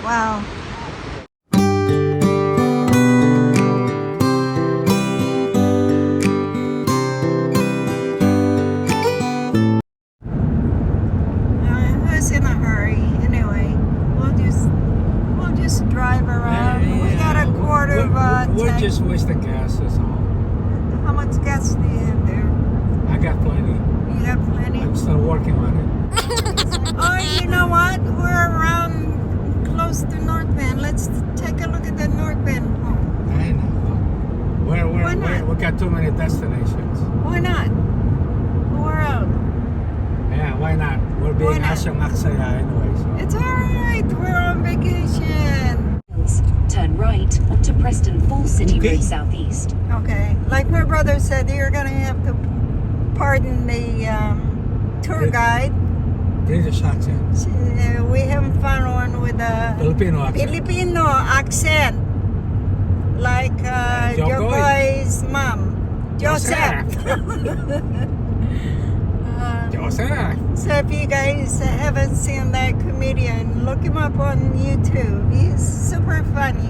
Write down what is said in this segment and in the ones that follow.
Wow. Who's in a hurry? Anyway, we'll just drive around. Yeah, We got a quarter of a We'll tank. just waste the gas or something. How much gas do you have there? I got plenty. You have plenty? I'm still working on it. Oh, you know what? We're around close to North Bend. Let's take a look at the North Bend home. I know. Why not? We got too many destinations. Why not? We're out. Yeah, why not? We're Why being not? asyang aksaya anyway. So. It's alright. We're on vacation. Turn right to Preston Falls City Okay. Road Southeast. Okay. Like my brother said, you're going to have to pardon the tour guide. British accent. We haven't found one with a Filipino accent. Filipino accent. Like Jokoy's mom. Joseph. Joseph. So if you guys haven't seen that comedian, look him up on YouTube. He's super funny.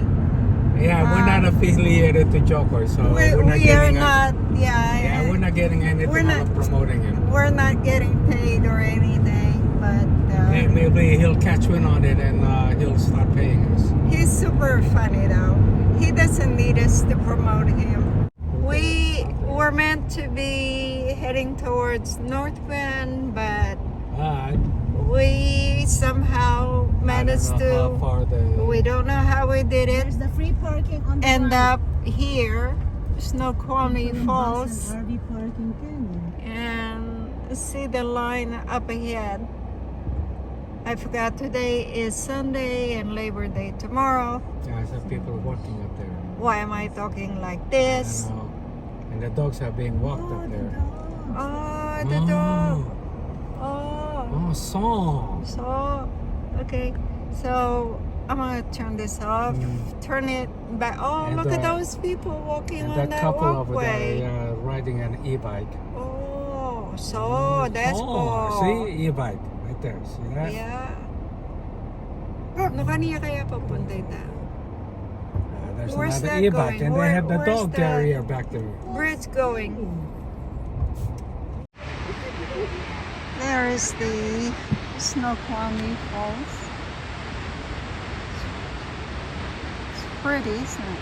Yeah, we're not affiliated to Joker, so we're not We are getting not, Yeah, we're not getting anything we're not- out of promoting him. we're not getting paid or anything, but Maybe he'll catch wind on it and he'll start paying us. he's super funny though. He doesn't need us to promote him. We were meant to be heading towards North Bend, but But we somehow managed I don't know how to. far We don't know how we did it. There's the free parking on the End right. up here, Snoqualmie Falls, RV parking can. and see the line up ahead. I forgot today is Sunday and Labor Day tomorrow. Yeah, some people working up there. Why am I talking like I this? know. And the dogs are being walked up there. Oh, the dog. Oh, Oh, song. so okay. So I'm gonna turn this off. Turn it back. Oh, And look at the- those people walking And on that that couple over walkway. there riding an e-bike. Oh, so that's cool. See? E-bike. Right there. See that? Yeah. No kaniya kaya papunta ito? There's Where's another that e-bike. going? And they have the Where's dog the- carrier back there. Bridge going. There is the Snoqualmie Falls. It's pretty, isn't it?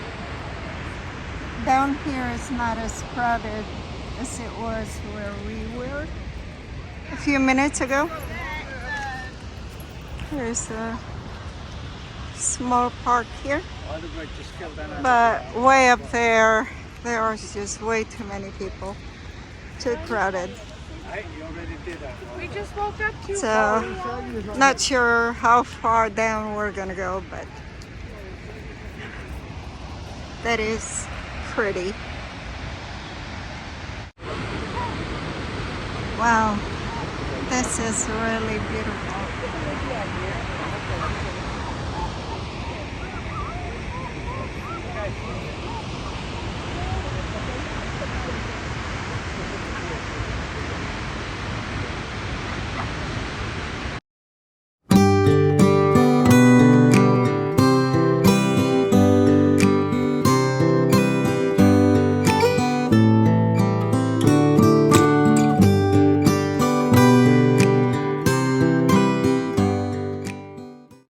Down here it's not as crowded as it was where we were a few minutes ago. There's a small park here. But way up there, there are just way too many people. Too crowded. We just woke up too. So, not sure how far down we're gonna go, but that is pretty. Wow, this is really beautiful.